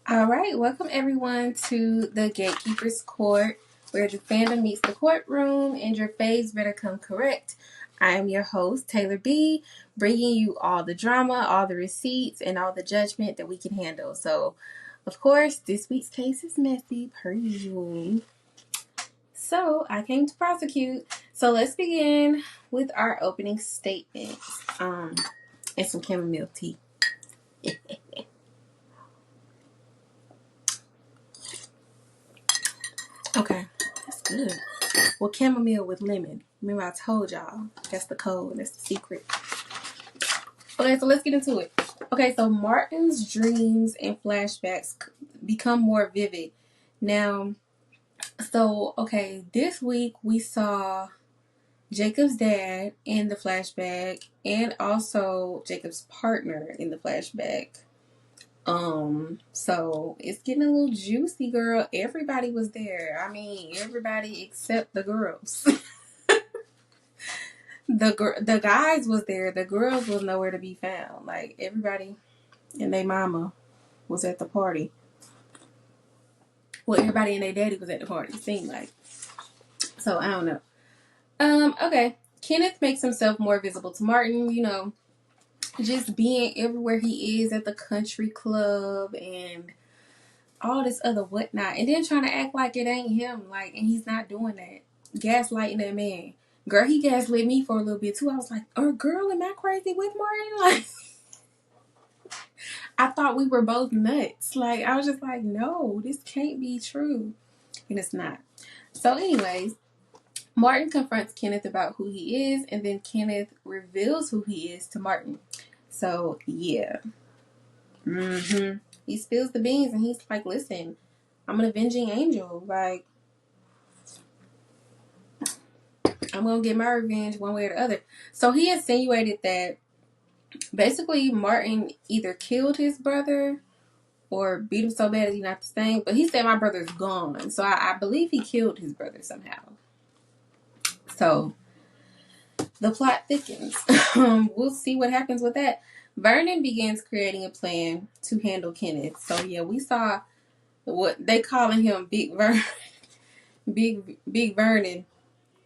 All right, welcome everyone to the Gatekeepers Court, where the fandom meets the courtroom and your faves better come correct. I am your host, Taylor B, bringing you all the drama, all the receipts, and all the judgment that we can handle. So, of course, this week's case is messy, per usual. So, I came to prosecute. So, let's begin with our opening statements and some chamomile tea. Okay, that's good. Well, chamomile with lemon. Remember I told y'all, that's the code, that's the secret. Okay, so let's get into it. Okay, so Martin's dreams and flashbacks become more vivid. Now, this week we saw Jacob's dad in the flashback and also Jacob's partner in the flashback. So it's getting a little juicy, girl. Everybody was there. I mean, everybody except the girls. The guys was there. The girls was nowhere to be found. Like, everybody and their mama was at the party. Well, everybody and their daddy was at the party, seemed like. So I don't know. Okay. Kenneth makes himself more visible to Martin, just being everywhere he is at the country club and all this other whatnot. And then trying to act like it ain't him, and he's not doing that. Gaslighting that man. Girl, he gaslit me for a little bit too. I was like, oh girl, am I crazy with Martin? Like, I thought we were both nuts. Like, I was just like, no, this can't be true. And it's not. So anyways, Martin confronts Kenneth about who he is, and then Kenneth reveals who he is to Martin. So, yeah. He spills the beans, and he's like, listen, I'm an avenging angel. Like, I'm going to get my revenge one way or the other. So he insinuated that basically Martin either killed his brother or beat him so bad that he's not the same. But he said my brother's gone. So I believe he killed his brother somehow. So the plot thickens. We'll see what happens with that. Vernon begins creating a plan to handle Kenneth. So yeah, we saw what they calling him Big Vernon. Big Vernon.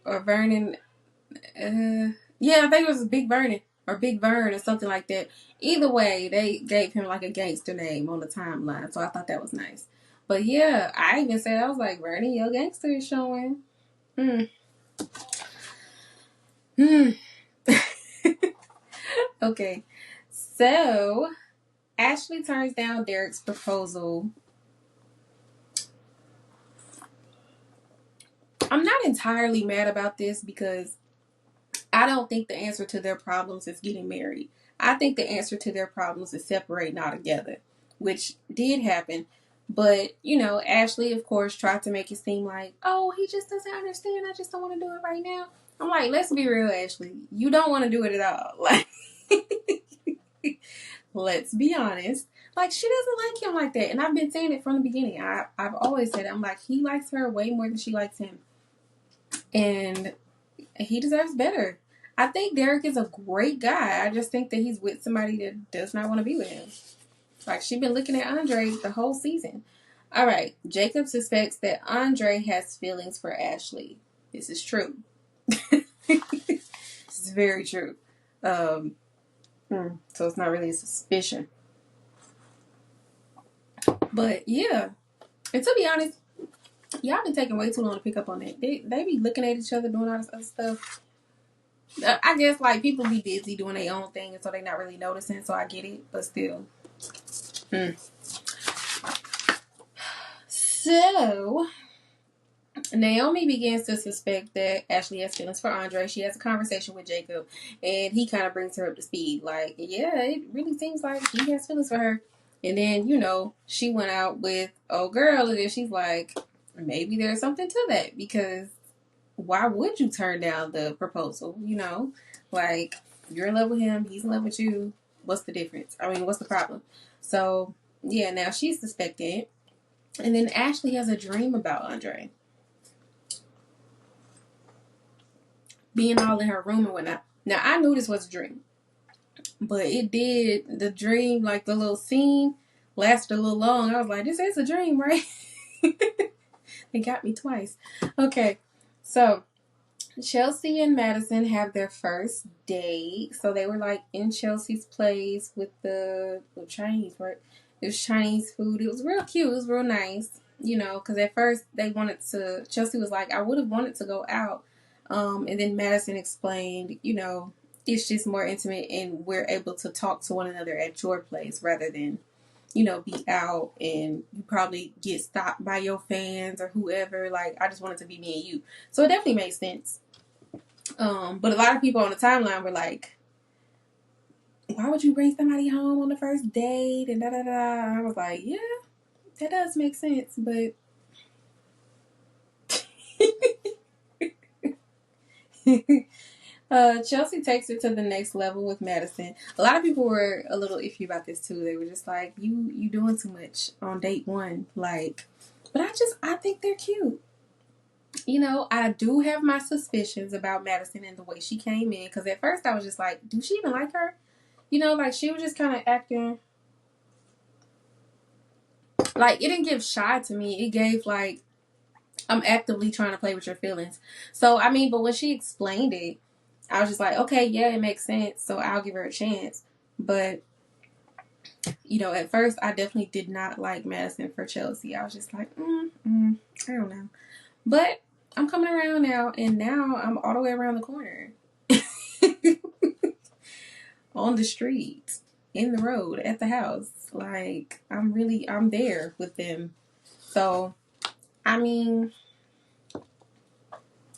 Or Vernon. Yeah, I think it was Big Vernon. Or Big Vern or something like that. Either way, they gave him like a gangster name on the timeline. So I thought that was nice. But yeah, I even said, I was like, Vernon, your gangster is showing. Okay. So Ashley turns down Derek's proposal. I'm not entirely mad about this because I don't think the answer to their problems is getting married. I think the answer to their problems is separating altogether, which did happen. But, Ashley, of course, tried to make it seem like, oh, he just doesn't understand. I just don't want to do it right now. I'm like, let's be real, Ashley. You don't want to do it at all. Like, let's be honest. Like, she doesn't like him like that. And I've been saying it from the beginning. I've always said it. I'm like, he likes her way more than she likes him. And he deserves better. I think Derek is a great guy. I just think that he's with somebody that does not want to be with him. Like, she's been looking at Andre the whole season. All right. Jacob suspects that Andre has feelings for Ashley. This is true. This is very true. So it's not really a suspicion. But yeah. And to be honest, y'all been taking way too long to pick up on that. They be looking at each other, doing all this other stuff. I guess, like, people be busy doing their own thing, and so they not really noticing, so I get it, but still. So, Naomi begins to suspect that Ashley has feelings for Andre. She has a conversation with Jacob, and he kind of brings her up to speed. Like, yeah, it really seems like he has feelings for her. And then, she went out with old girl, and then she's like, maybe there's something to that, because why would you turn down the proposal? Like, you're in love with him, he's in love with you. What's the difference? I mean, what's the problem? So, yeah, now she's suspected. And then Ashley has a dream about Andre being all in her room and whatnot. Now, I knew this was a dream, but the dream, like the little scene, lasted a little long. I was like, this is a dream, right? It got me twice. Okay, so Chelsea and Madison have their first date. So they were like in Chelsea's place with the Chinese, right? It was Chinese food. It was real cute. It was real nice, you know, because at first they wanted to, Chelsea was like, I would have wanted to go out. And then Madison explained, you know, it's just more intimate and we're able to talk to one another at your place rather than, you know, be out and you probably get stopped by your fans or whoever. Like, I just wanted to be me and you. So it definitely made sense. But a lot of people on the timeline were like, why would you bring somebody home on the first date? And da da da. And I was like, yeah, that does make sense. But Chelsea takes it to the next level with Madison. A lot of people were a little iffy about this too. They were just like, you doing too much on date one. Like, but I think they're cute. You know, I do have my suspicions about Madison and the way she came in. Because at first I was just like, do she even like her? You know, like she was just kind of acting like it didn't give shy to me. It gave like, I'm actively trying to play with your feelings. So, I mean, but when she explained it, I was just like, okay, yeah, it makes sense. So I'll give her a chance. But, you know, at first I definitely did not like Madison for Chelsea. I was just like, I don't know. But I'm coming around now, and now I'm all the way around the corner. On the street, in the road, at the house. Like, I'm there with them. So, I mean,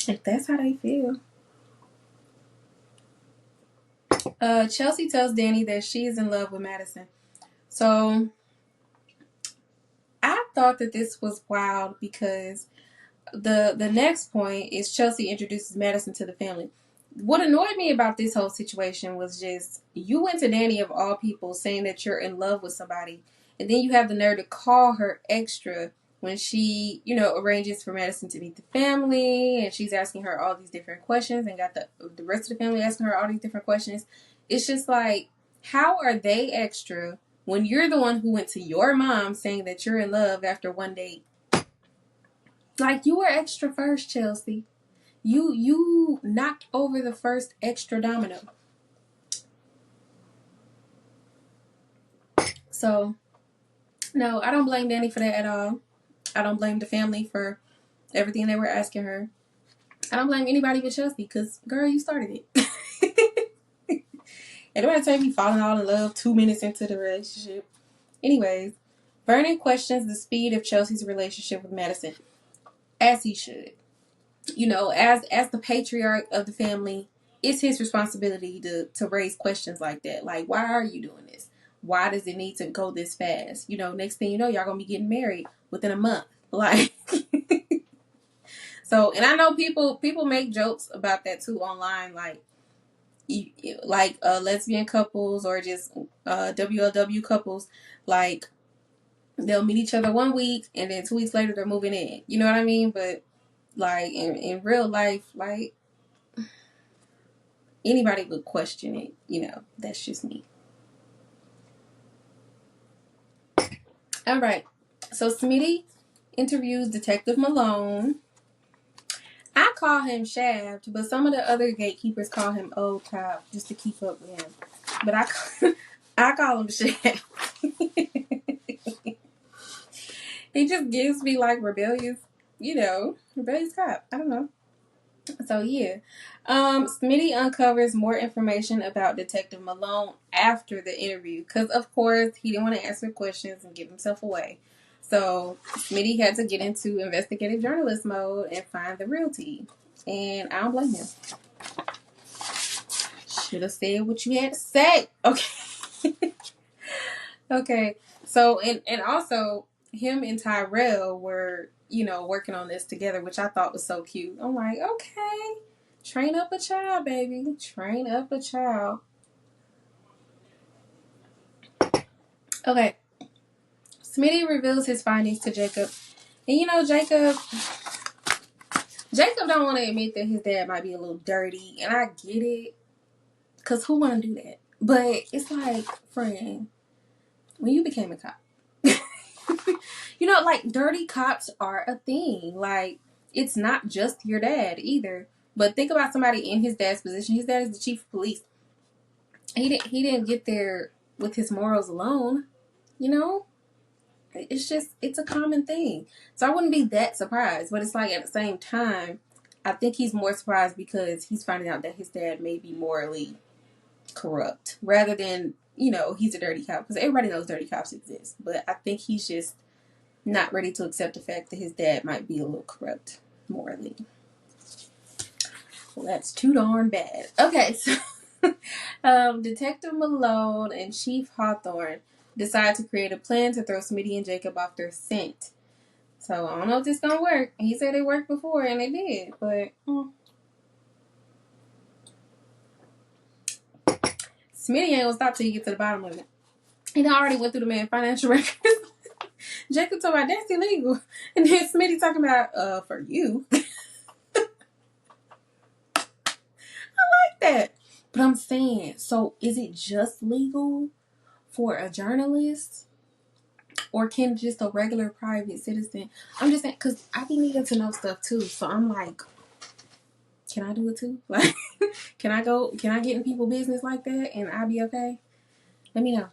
if that's how they feel. Chelsea tells Danny that she is in love with Madison. So, I thought that this was wild because the next point is Chelsea introduces Madison to the family. What annoyed me about this whole situation was just you went to Danny of all people saying that you're in love with somebody, and then you have the nerve to call her extra when she, you know, arranges for Madison to meet the family, and she's asking her all these different questions, and got the rest of the family asking her all these different questions. It's just like, how are they extra when you're the one who went to your mom saying that you're in love after one date? Like, you were extra first, Chelsea. You knocked over the first extra domino. So, no, I don't blame Danny for that at all. I don't blame the family for everything they were asking her. I don't blame anybody but Chelsea because, girl, you started it. And don't take me falling all in love 2 minutes into the relationship. Anyways, Vernon questions the speed of Chelsea's relationship with Madison, as he should. You know, as the patriarch of the family, it's his responsibility to raise questions like that. Like, why are you doing this? Why does it need to go this fast? You know, next thing you know, y'all gonna be getting married within a month. Like, so, and I know people make jokes about that too online, like lesbian couples or just WLW couples, like they'll meet each other 1 week and then 2 weeks later they're moving in. You know what I mean? But like in real life, like anybody would question it. You know, that's just me. All right. So Smitty interviews Detective Malone. I call him Shaft, but some of the other gatekeepers call him Old Top just to keep up with him. But I call him Shaft. He just gives me like rebellious cop. I don't know. So yeah. Smitty uncovers more information about Detective Malone after the interview because of course he didn't want to answer questions and give himself away. So Smitty had to get into investigative journalist mode and find the real tea. And I don't blame him. Should have said what you had to say. Okay. Okay. So and also him and Tyrell were, you know, working on this together, which I thought was so cute. I'm like, okay, train up a child, baby. Train up a child. Okay. Smitty reveals his findings to Jacob. And you know, Jacob don't want to admit that his dad might be a little dirty. And I get it. Because who want to do that? But it's like, friend, when you became a cop, You know, like, dirty cops are a thing. Like, it's not just your dad either. But think about somebody in his dad's position. His dad is the chief of police. He didn't get there with his morals alone. You know? It's a common thing. So I wouldn't be that surprised. But it's like, at the same time, I think he's more surprised because he's finding out that his dad may be morally corrupt. Rather than, he's a dirty cop. Because everybody knows dirty cops exist. But I think he's just not ready to accept the fact that his dad might be a little corrupt morally. Well, that's too darn bad. Okay, so Detective Malone and Chief Hawthorne decide to create a plan to throw Smitty and Jacob off their scent. So I don't know if this is gonna work. He said it worked before, and it did, but Smitty ain't gonna stop till you get to the bottom of it. He already went through the man's financial records. Jacob told about that's illegal, and then Smitty talking about for you. That. But I'm saying, so is it just legal for a journalist, or can just a regular private citizen? I'm just saying, because I be needing to know stuff too. So I'm like, can I do it too? Like, can I get in people's business like that and I'll be okay? Let me know.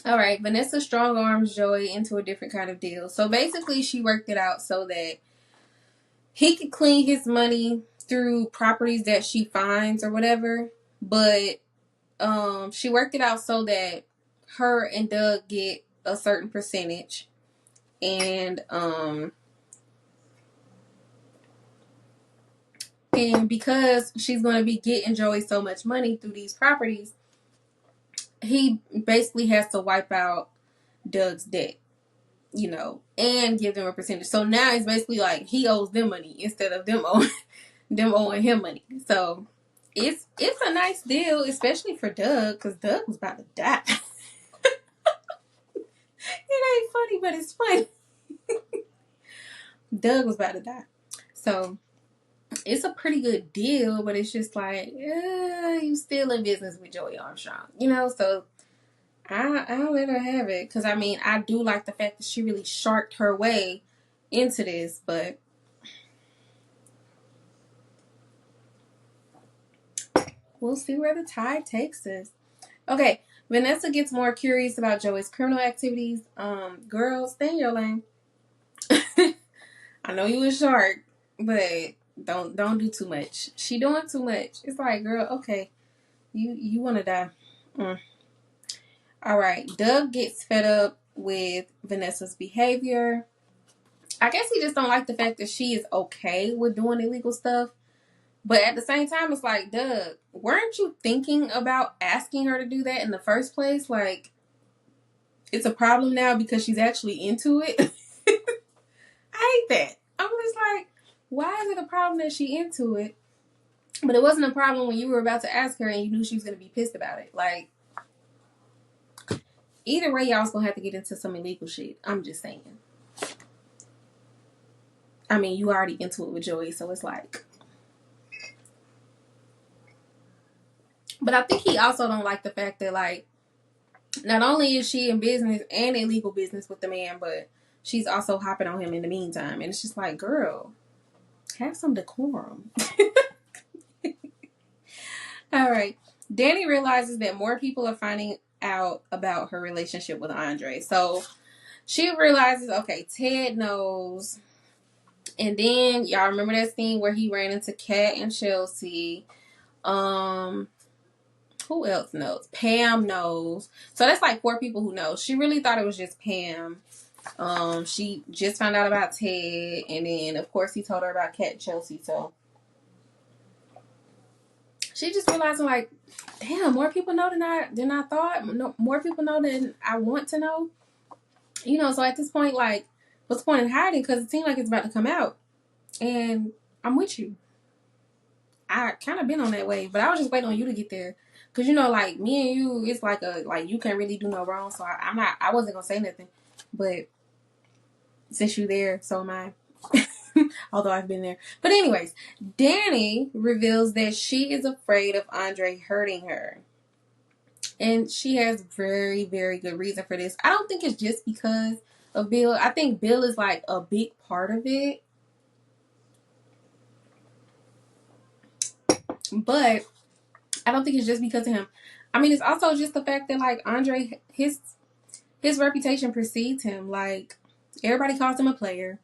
All right, Vanessa strong arms Joey into a different kind of deal. So basically, she worked it out so that he could clean his money through properties that she finds or whatever, but she worked it out so that her and Doug get a certain percentage, and because she's going to be getting Joey so much money through these properties, he basically has to wipe out Doug's debt, and give them a percentage. So now it's basically like he owes them money instead of them owing him money. So it's a nice deal, especially for Doug, because Doug was about to die. It ain't funny, but it's funny. Doug was about to die. So it's a pretty good deal, but it's just like, you still in business with Joey Armstrong, so I'll let her have it. Because, I do like the fact that she really sharked her way into this, but we'll see where the tide takes us. Okay, Vanessa gets more curious about Joey's criminal activities. Girl, stay in your lane. I know you a shark, but don't do too much. She doing too much. It's like, girl, okay, you want to die. All right, Doug gets fed up with Vanessa's behavior. I guess he just don't like the fact that she is okay with doing illegal stuff. But at the same time, it's like, Doug, weren't you thinking about asking her to do that in the first place? Like, it's a problem now because she's actually into it. I hate that. I'm just like, why is it a problem that she into it? But it wasn't a problem when you were about to ask her and you knew she was going to be pissed about it. Like, either way, y'all's going to have to get into some illegal shit. I'm just saying. You already into it with Joey, so it's like. But I think he also don't like the fact that, like, not only is she in business and illegal business with the man, but she's also hopping on him in the meantime. And it's just like, girl, have some decorum. All right. Danny realizes that more people are finding out about her relationship with Andre. So she realizes, okay, Ted knows. And then y'all remember that scene where he ran into Kat and Chelsea. Who else knows? Pam knows. So that's like 4 people who know. She really thought it was just Pam. She just found out about Ted, and then of course he told her about Kat and Chelsea. So she just realizing, like, damn, more people know than I thought. No, more people know than I want to know. So at this point, like, what's the point in hiding? Because it seems like it's about to come out, and I'm with you. I kind of been on that wave, but I was just waiting on you to get there. Cause like me and you, it's like you can't really do no wrong. So I wasn't gonna say nothing, but since you there, so am I. Although I've been there. But anyways, Danny reveals that she is afraid of Andre hurting her. And she has very, very good reason for this. I don't think it's just because of Bill. I think Bill is like a big part of it. But I don't think it's just because of him. I mean, it's also just the fact that like Andre, his reputation precedes him. Like, everybody calls him a player.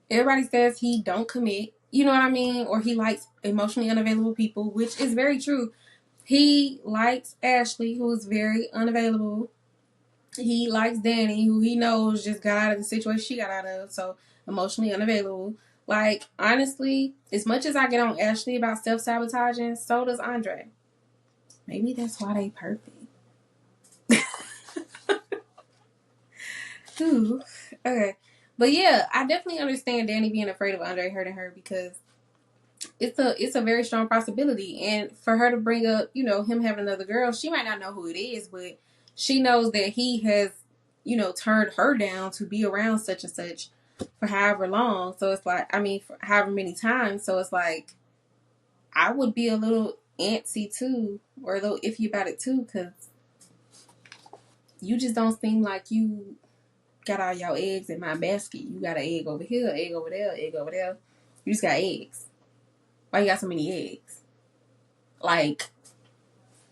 Everybody says he don't commit. You know what I mean? Or he likes emotionally unavailable people, which is very true. He likes Ashley, who is very unavailable. He likes Danny, who he knows just got out of the situation she got out of, so emotionally unavailable. Like, honestly, as much as I get on Ashley about self-sabotaging, so does Andre. Maybe that's why they perfect. Ooh, okay. But yeah, I definitely understand Danny being afraid of Andre hurting her because it's a very strong possibility. And for her to bring up, you know, him having another girl, she might not know who it is, but she knows that he has, you know, turned her down to be around such and such for however long. So it's like, I mean, for however many times. So it's like, I would be a little antsy too, or a little iffy about it too, because you just don't seem like you got all your eggs in my basket. You got an egg over here, egg over there, egg over there. You just got eggs. Why you got so many eggs? Like,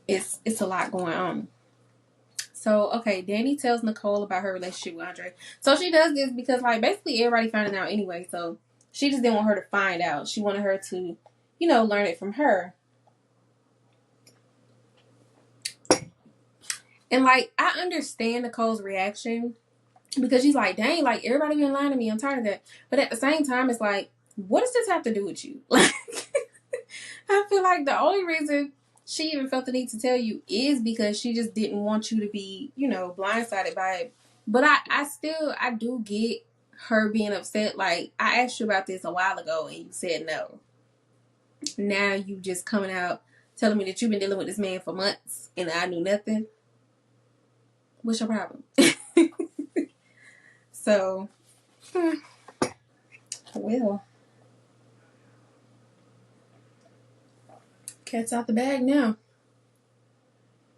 it's a lot going on. So, okay, Danny tells Nicole about her relationship with Andre. So she does this because, like, basically everybody finding out anyway. So she just didn't want her to find out. She wanted her to, you know, learn it from her. And, like, I understand Nicole's reaction because she's like, dang, like, everybody been lying to me. I'm tired of that. But at the same time, it's like, what does this have to do with you? Like, I feel like the only reason she even felt the need to tell you is because she just didn't want you to be, you know, blindsided by it. But I do get her being upset. Like, I asked you about this a while ago and you said no. Now you just coming out telling me that you've been dealing with this man for months and I knew nothing. What's your problem? So, well, cat's out the bag now.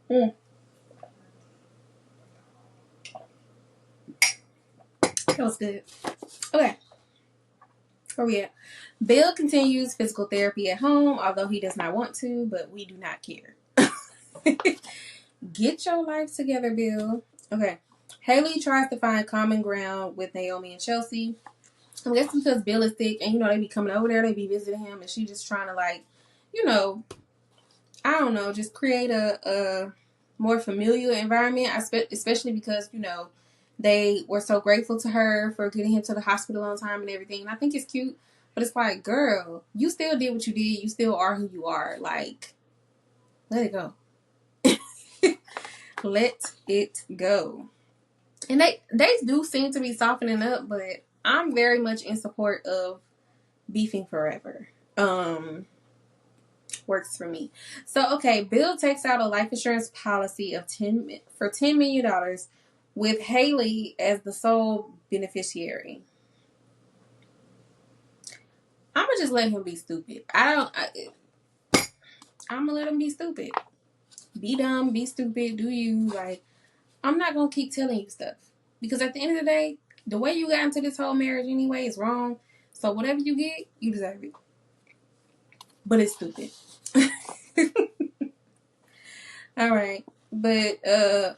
That was good. Okay. Where we at? Bill continues physical therapy at home, although he does not want to, but we do not care. Get your life together, Bill. Okay. Haley tries to find common ground with Naomi and Chelsea. I guess because Bill is sick and, you know, they be coming over there, they be visiting him, and she just trying to, like, you know, I don't know, just create a more familiar environment, especially because, you know, they were so grateful to her for getting him to the hospital on time and everything. And I think it's cute, but it's like, girl, you still did what you did. You still are who you are. Like, let it go. Let it go. And they do seem to be softening up, but I'm very much in support of beefing forever. Works for me. So, okay, Bill takes out a life insurance policy of $10 million with Haley as the sole beneficiary. I'm gonna just let him be stupid. I'm gonna let him be stupid. Be dumb, be stupid, do you. Like, I'm not gonna keep telling you stuff. Because at the end of the day, the way you got into this whole marriage anyway is wrong. So whatever you get, you deserve it. But it's stupid. All right. But,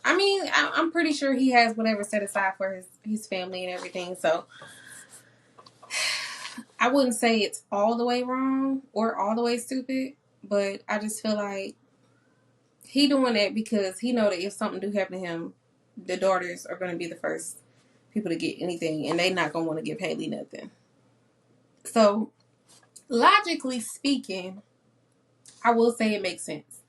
I mean, I'm pretty sure he has whatever set aside for his family and everything. So I wouldn't say it's all the way wrong or all the way stupid. But I just feel like he doing that because he know that if something do happen to him, the daughters are going to be the first people to get anything. And they not going to want to give Haley nothing. So, logically speaking, I will say it makes sense.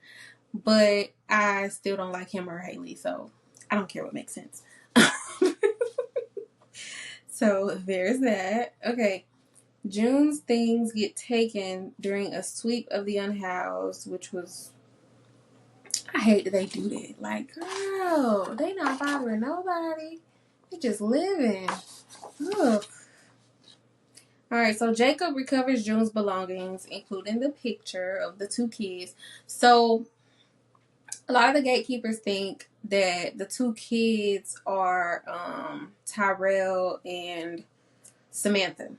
But I still don't like him or Haley, so I don't care what makes sense. So there's that. Okay. June's things get taken during a sweep of the unhoused, which was... I hate that they do that. Like, girl, they not bothering nobody. They just living. Ugh. Alright, so Jacob recovers June's belongings, including the picture of the two kids. So... A lot of the gatekeepers think that the two kids are Tyrell and Samantha,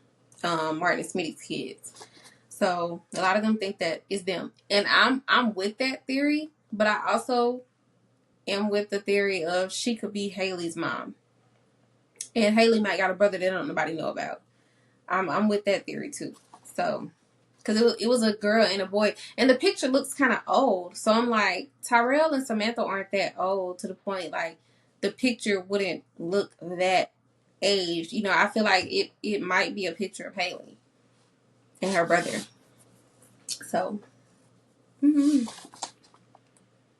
Martin and Smitty's kids. So a lot of them think that it's them, and I'm with that theory, but I also am with the theory of she could be Haley's mom, and Haley might got a brother that don't nobody know about. I'm with that theory too. So because it was a girl and a boy, and the picture looks kind of old. So I'm like, Tyrell and Samantha aren't that old to the point like the picture wouldn't look that aged. You know, I feel like it might be a picture of Haley and her brother. So,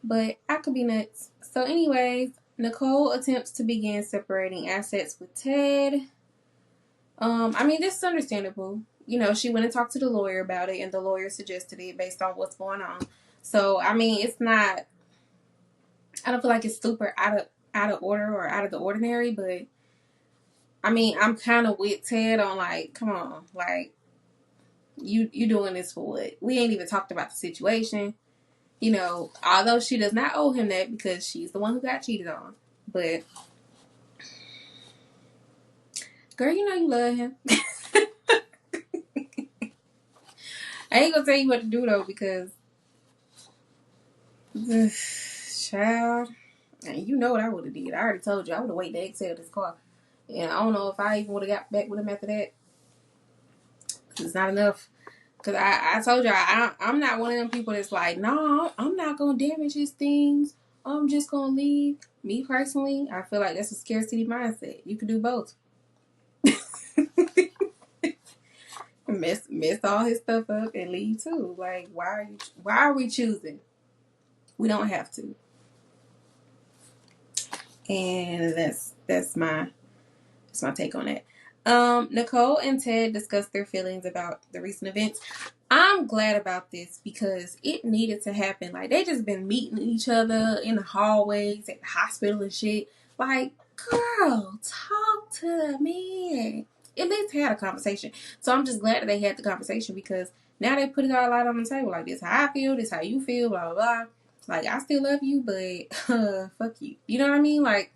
but I could be nuts. So, anyways, Nicole attempts to begin separating assets with Ted. I mean, this is understandable. You know, she went and talked to the lawyer about it, and the lawyer suggested it based on what's going on. So, I mean, it's not. I don't feel like it's super out of order or out of the ordinary, but I mean, I'm kind of with Ted on like, come on, like you doing this for what? We ain't even talked about the situation. You know, although she does not owe him that because she's the one who got cheated on, but girl, you know you love him. I ain't gonna tell you what to do though because child, and you know what I would have did. I already told you I would have waited to exhale this car, and I don't know if I even would have got back with him after that. It's not enough. Cause I told you I'm not one of them people that's like, no, I'm not gonna damage his things. I'm just gonna leave. Me personally, I feel like that's a scarcity mindset. You can do both. mess all his stuff up and leave too. Like, why are we choosing? We don't have to. And that's my take on that. Nicole and Ted discussed their feelings about the recent events. I'm glad about this because it needed to happen. Like, they just been meeting each other in the hallways at the hospital and shit. Like, girl, talk to the man. At least had a conversation. So I'm just glad that they had the conversation because now they put it all out on the table. Like, this how I feel, this how you feel, blah, blah, blah. Like, I still love you, but fuck you. You know what I mean? Like,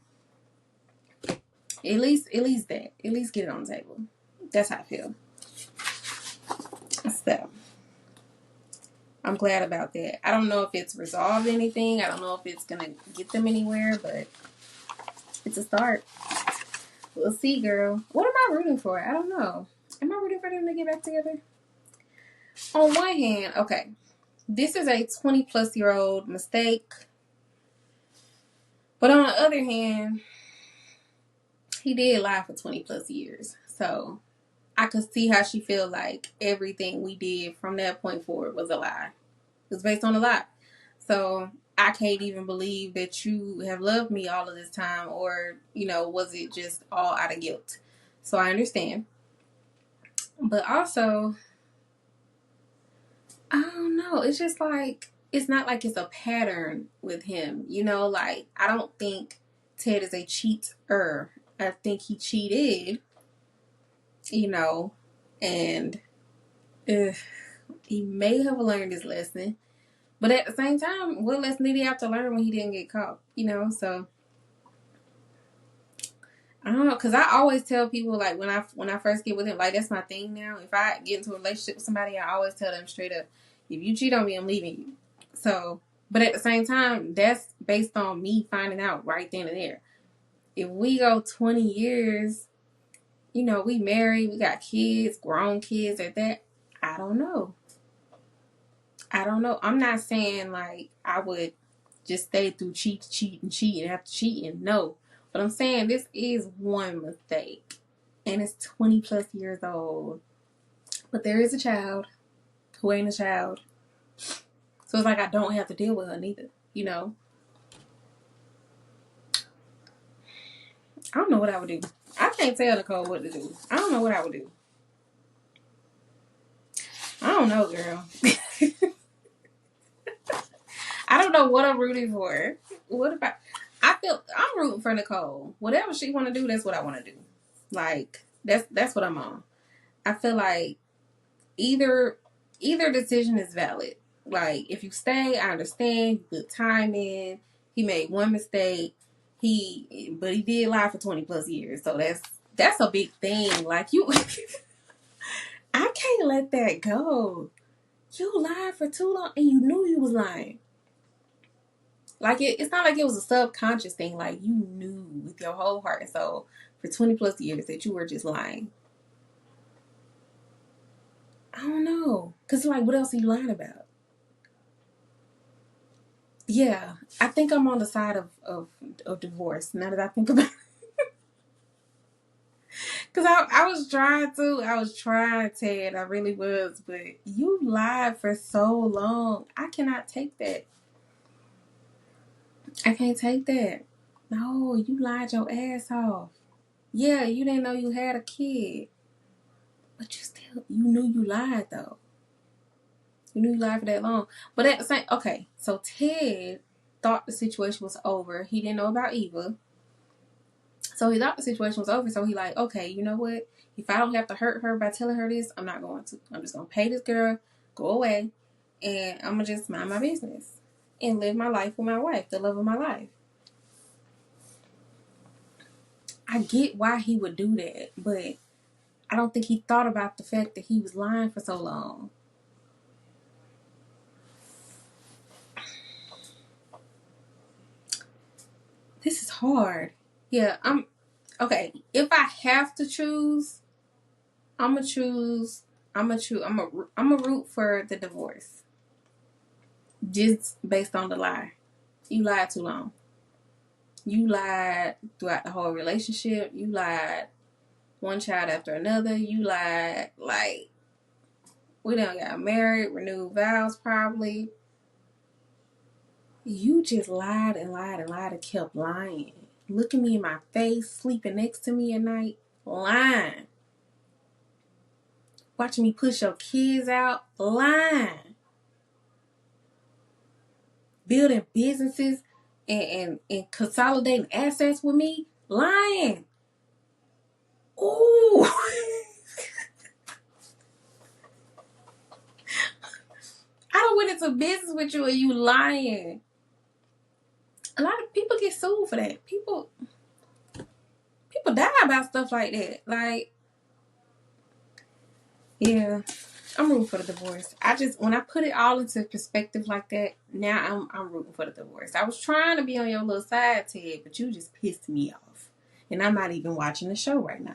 at least that. At least get it on the table. That's how I feel. So, I'm glad about that. I don't know if it's resolved anything. I don't know if it's going to get them anywhere, but it's a start. We'll see, girl. What am I rooting for? I don't know. Am I rooting for them to get back together? On one hand, okay, this is a 20-plus-year-old mistake. But on the other hand, he did lie for 20-plus years. So I could see how she feel like everything we did from that point forward was a lie. It was based on a lie. So I can't even believe that you have loved me all of this time, or, you know, was it just all out of guilt? So I understand. But also, I don't know. It's just like, it's not like it's a pattern with him. You know, like, I don't think Ted is a cheater. I think he cheated, you know, and he may have learned his lesson. But at the same time, what lesson did he have to learn when he didn't get caught? You know, so I don't know. Because I always tell people, like, when I first get with him, like, that's my thing now. If I get into a relationship with somebody, I always tell them straight up, if you cheat on me, I'm leaving you. So, but at the same time, that's based on me finding out right then and there. If we go 20 years, you know, we married, we got kids, grown kids at that, I don't know. I'm not saying, like, I would just stay through cheat after cheating. No. But I'm saying this is one mistake. And it's 20-plus years old. But there is a child who ain't a child. So it's like I don't have to deal with her neither. You know? I don't know what I would do. I can't tell Nicole what to do. I don't know what I would do. I don't know, girl. I don't know what I'm rooting for. What about... I'm rooting for Nicole. Whatever she want to do, that's what I want to do. Like, that's what I'm on. I feel like either decision is valid. Like, if you stay, I understand. You put time in. He made one mistake. But he did lie for 20 plus years. So that's a big thing. Like, you, I can't let that go. You lied for too long and you knew you was lying. Like, it's not like it was a subconscious thing. Like, you knew with your whole heart and soul for 20 plus years that you were just lying. I don't know. Because, like, what else are you lying about? Yeah, I think I'm on the side of divorce now that I think about it. Because I was trying, Ted. I really was. But you lied for so long. I cannot take that. I can't take that. No, you lied your ass off. Yeah, you didn't know you had a kid. But you knew you lied, though. You knew you lied for that long. But at the same, okay, so Ted thought the situation was over. He didn't know about Eva. So he thought the situation was over. So he like, okay, you know what? If I don't have to hurt her by telling her this, I'm not going to. I'm just going to pay this girl, go away, and I'm going to just mind my business and live my life with my wife, the love of my life. I get why he would do that, but I don't think he thought about the fact that he was lying for so long. This is hard. Yeah, okay. If I have to choose, I'm gonna root for the divorce. Just based on the lie. You lied too long. You lied throughout the whole relationship. You lied one child after another. You lied, like, we done got married, renewed vows probably. You just lied and lied and lied and kept lying. Looking me in my face, sleeping next to me at night, lying. Watching me push your kids out, lying. Building businesses and consolidating assets with me, lying. Ooh. I done went into business with you and you lying. A lot of people get sued for that. People die about stuff like that. Like, yeah, I'm rooting for the divorce. When I put it all into perspective like that, now I'm rooting for the divorce. I was trying to be on your little side, Ted, but you just pissed me off. And I'm not even watching the show right now.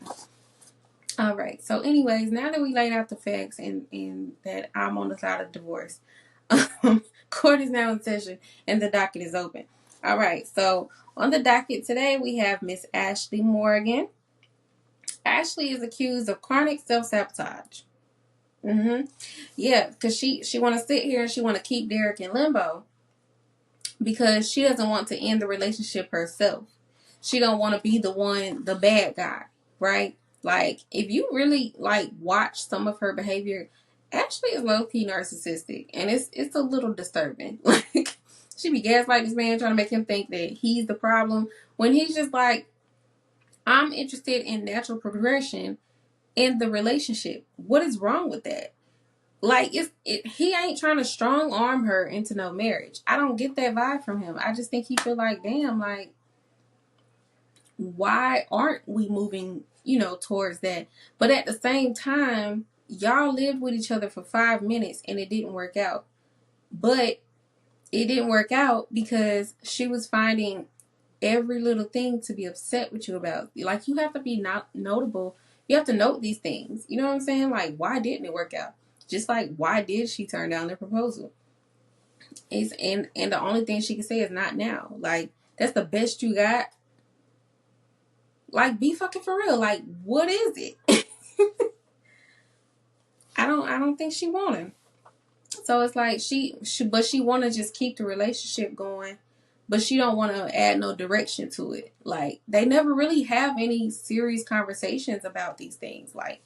All right. So anyways, now that we laid out the facts and that I'm on the side of divorce, court is now in session and the docket is open. All right. So on the docket today, we have Miss Ashley Morgan. Ashley is accused of chronic self-sabotage. Yeah, because she want to sit here and she want to keep Derek in limbo because she doesn't want to end the relationship herself. She don't want to be the bad guy, right? Like, if you really, like, watch some of her behavior, Ashley is low-key narcissistic, and it's a little disturbing. Like, she be gaslighting this man, trying to make him think that he's the problem, when he's just like, I'm interested in natural progression in the relationship. What is wrong with that? Like, he ain't trying to strong arm her into no marriage. I don't get that vibe from him. I just think he feel like, damn, like, why aren't we moving, towards that? But at the same time, y'all lived with each other for 5 minutes and it didn't work out. But it didn't work out because she was finding every little thing to be upset with you about. Like, you have to be notable. You have to note these things. You know what I'm saying? Like, why didn't it work out? Just like, why did she turn down the proposal? And the only thing she can say is not now. Like, that's the best you got. Like, be fucking for real. Like, what is it? I don't think she want him. So it's like she want to just keep the relationship going, but she don't want to add no direction to it. Like, they never really have any serious conversations about these things. Like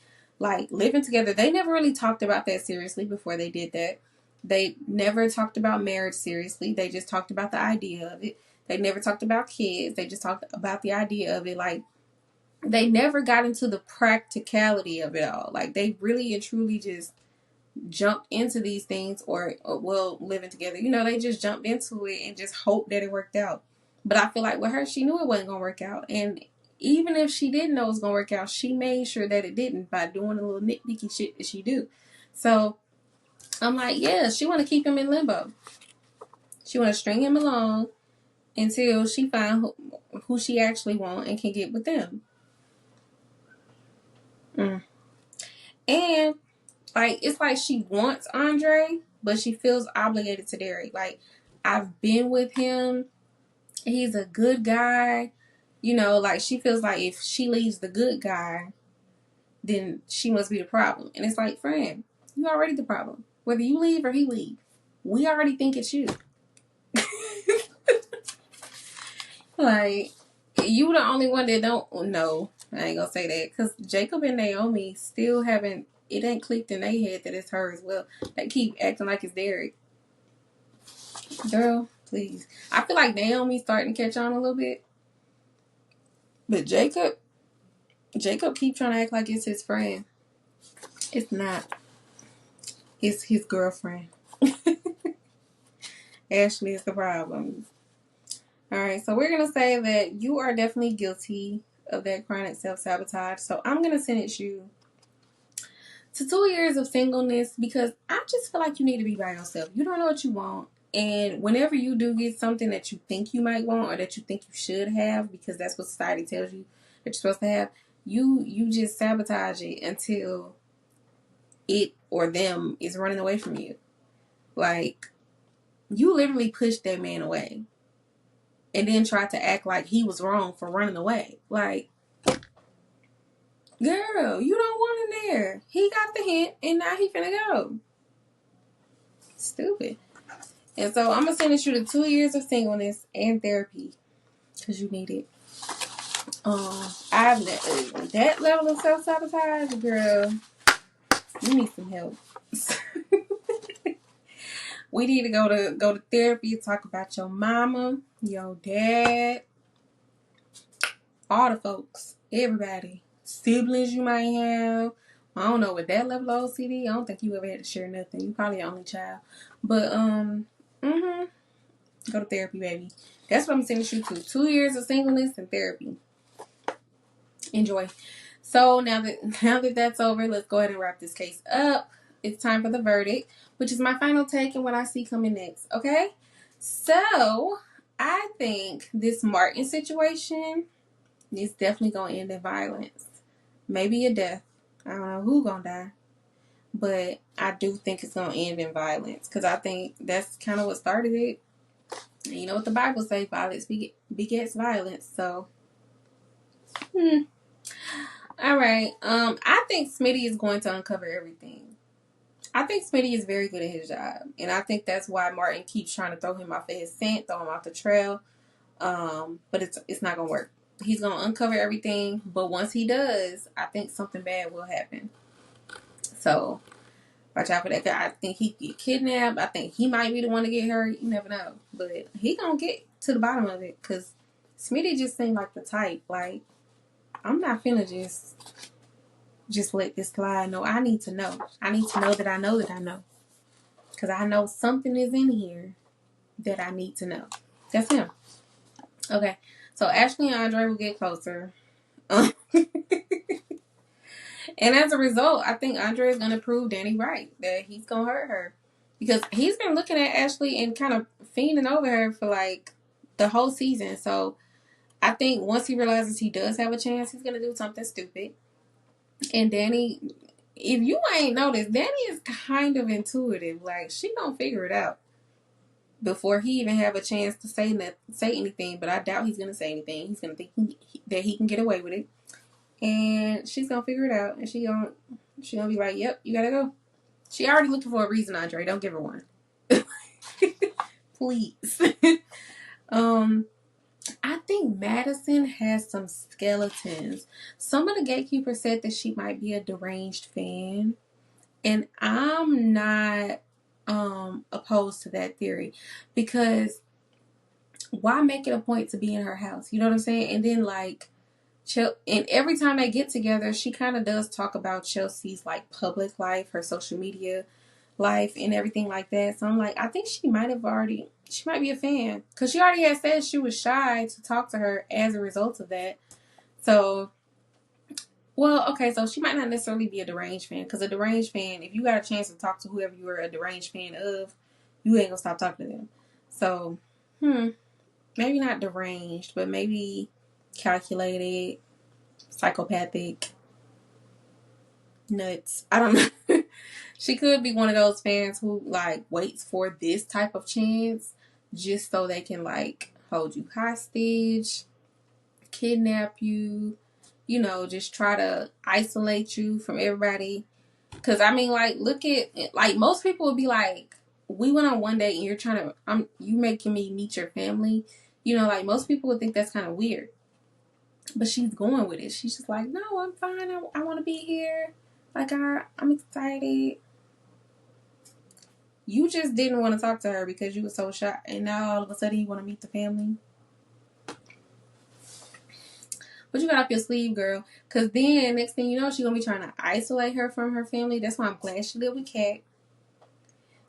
living together, they never really talked about that seriously before they did that. They never talked about marriage seriously. They just talked about the idea of it. They never talked about kids. They just talked about the idea of it. Like, they never got into the practicality of it all. Like, they really and truly just jumped into these things or well, living together. You know, they just jumped into it and just hoped that it worked out. But I feel like with her, she knew it wasn't going to work out. And even if she didn't know it was going to work out, she made sure that it didn't by doing a little nitpicky shit that she do. So I'm like, yeah, she want to keep him in limbo. She want to string him along until she find who she actually want and can get with them. And like, it's like she wants Andre, but she feels obligated to Derek. Like, I've been with him. He's a good guy. You know, like, she feels like if she leaves the good guy, then she must be the problem. And it's like, friend, you already the problem. Whether you leave or he leave, we already think it's you. Like, you the only one that don't know. I ain't gonna say that. Because Jacob and Naomi still haven't, it ain't clicked in their head that it's her as well. They keep acting like it's Derek. Girl, please. I feel like Naomi's starting to catch on a little bit. But Jacob keep trying to act like it's his friend. It's not. It's his girlfriend. Ashley is the problem. Alright, so we're going to say that you are definitely guilty of that chronic self-sabotage. So I'm going to sentence you to 2 years of singleness because I just feel like you need to be by yourself. You don't know what you want. And whenever you do get something that you think you might want or that you think you should have, because that's what society tells you that you're supposed to have, you just sabotage it until it or them is running away from you. Like, you literally pushed that man away and then tried to act like he was wrong for running away. Like, girl, you don't want him there. He got the hint and now he finna go. Stupid. And so I'm going to sentence you to 2 years of singleness and therapy because you need it. That level of self-sabotage, girl, you need some help. We need to go to therapy, talk about your mama, your dad, all the folks, everybody, siblings you might have. I don't know, with that level of OCD, I don't think you ever had to share nothing. You probably your only child. But go to therapy, baby. That's what I'm sending you to. 2 years of singleness and therapy. Enjoy. So now that that's over, let's go ahead and wrap this case up. It's time for the verdict, which is my final take and what I see coming next. Okay? So I think this Martin situation is definitely gonna end in violence. Maybe a death. I don't know who's gonna die. But I do think it's gonna end in violence. Because I think that's kind of what started it. And you know what the Bible says, violence begets violence. So Alright. I think Smitty is going to uncover everything. I think Smitty is very good at his job. And I think that's why Martin keeps trying to throw him off of his scent, throw him off the trail. But it's not going to work. He's going to uncover everything. But once he does, I think something bad will happen. So, watch out for that guy. I think he get kidnapped. I think he might be the one to get hurt. You never know. But he going to get to the bottom of it. Because Smitty just seemed like the type. Like, I'm not finna just let this slide. No, I need to know. I need to know that I know that I know. Because I know something is in here that I need to know. That's him. Okay. So Ashley and Andre will get closer. And as a result, I think Andre is going to prove Danny right. That he's going to hurt her. Because he's been looking at Ashley and kind of fiending over her for like the whole season. So I think once he realizes he does have a chance, he's going to do something stupid. And Danny, if you ain't noticed, Danny is kind of intuitive. Like, she gonna figure it out before he even have a chance to say anything. But I doubt he's gonna say anything. He's gonna think that he can get away with it, and she's gonna figure it out. And she gonna be like, "Yep, you gotta go." She already looking for a reason, Andre. Don't give her one, please. I think Madison has some skeletons. Some of the gatekeepers said that she might be a deranged fan. And I'm not opposed to that theory. Because why make it a point to be in her house? You know what I'm saying? And then like, and every time they get together, she kind of does talk about Chelsea's like public life, her social media. life and everything like that. So I'm like, I think she might be a fan. Because she already had said she was shy to talk to her as a result of that. So, well, okay, so she might not necessarily be a deranged fan. Because a deranged fan, if you got a chance to talk to whoever you are a deranged fan of, you ain't gonna stop talking to them. So, maybe not deranged, but maybe calculated, psychopathic, nuts. I don't know. She could be one of those fans who like waits for this type of chance just so they can like hold you hostage, kidnap you, just try to isolate you from everybody. Cause I mean, like, look at, like, most people would be like, we went on one date and you're trying to, you making me meet your family. Like, most people would think that's kind of weird. But she's going with it. She's just like, no, I'm fine. I want to be here. Like, I'm excited. You just didn't want to talk to her because you were so shy. And now all of a sudden you want to meet the family. But you got up your sleeve, girl. Because then, next thing you know, she's going to be trying to isolate her from her family. That's why I'm glad she lived with Kat.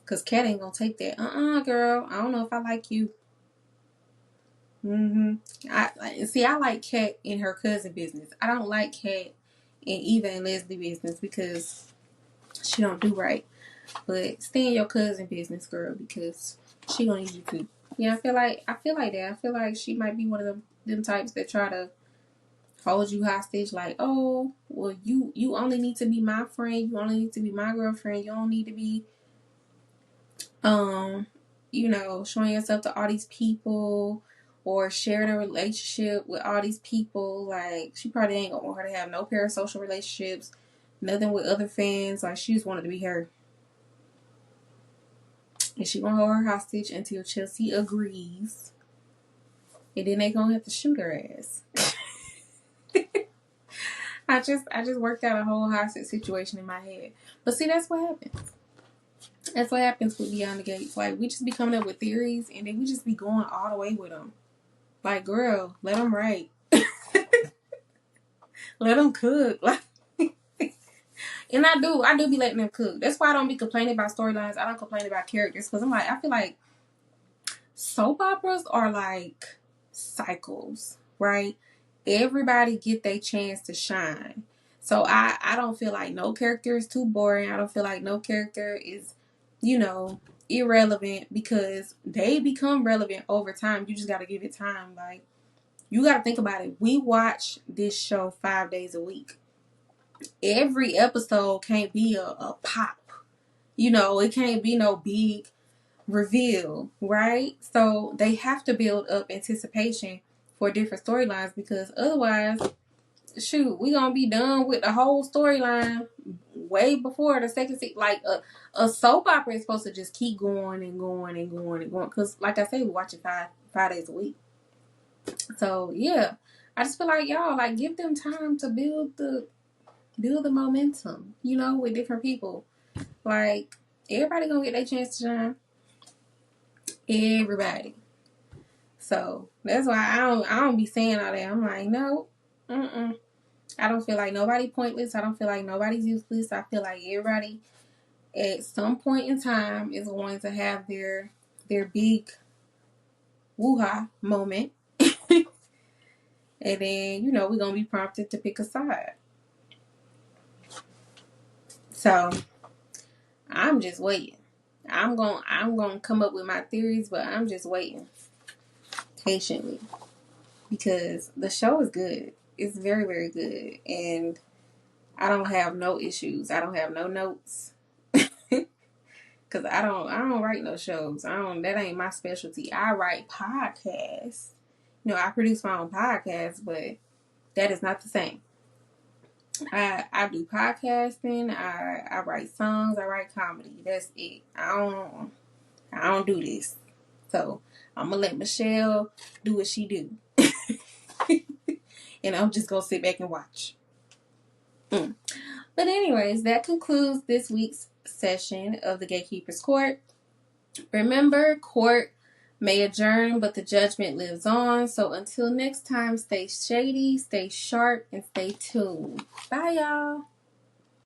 Because Kat ain't going to take that. Girl. I don't know if I like you. I like Kat in her cousin business. I don't like Kat in Eva and Leslie business because she don't do right. But stay in your cousin business, girl, because she gonna need you too. Yeah, I feel like that. I feel like she might be one of them types that try to hold you hostage. Like, oh, well, you only need to be my friend. You only need to be my girlfriend. You don't need to be, showing yourself to all these people or sharing a relationship with all these people. Like, she probably ain't gonna want her to have no parasocial relationships, nothing with other fans. Like, she just wanted to be her. And she gonna hold her hostage until Chelsea agrees. And then they gonna have to shoot her ass. I just worked out a whole hostage situation in my head. But see, that's what happens. That's what happens with Beyond the Gates. Like, we just be coming up with theories, and then we just be going all the way with them. Like, girl, let them write. Let them cook. Like, and I do be letting them cook. That's why I don't be complaining about storylines. I don't complain about characters. Because I feel like soap operas are like cycles, right? Everybody get their chance to shine. So I don't feel like no character is too boring. I don't feel like no character is, irrelevant, because they become relevant over time. You just got to give it time. Like, you got to think about it. We watch this show 5 days a week. Every episode can't be a pop. It can't be no big reveal, right? So they have to build up anticipation for different storylines, because otherwise, shoot, we gonna be done with the whole storyline way before the second season. Like, a soap opera is supposed to just keep going and going and going and going, because like I say, we watch it five days a week. So yeah, I just feel like, y'all, like, give them time to build the momentum, with different people. Like, everybody gonna get their chance to shine. Everybody. So that's why I don't be saying all that. I'm like, no, I don't feel like nobody pointless. I don't feel like nobody's useless. I feel like everybody at some point in time is going to have their big woo-ha moment. And then, we're gonna be prompted to pick a side. So I'm just waiting. I'm gonna come up with my theories, but I'm just waiting patiently, because the show is good. It's very, very good, and I don't have no issues. I don't have no notes, because I don't write no shows. That ain't my specialty. I write podcasts. I produce my own podcast, but that is not the same. I do podcasting. I write songs. I write comedy. That's it. I don't do this. So I'm gonna let Michelle do what she do, and I'm just gonna sit back and watch. But anyways, that concludes this week's session of the Gatekeepers Court. Remember, court may adjourn, but the judgment lives on. So until next time, stay shady, stay sharp, and stay tuned. Bye, y'all.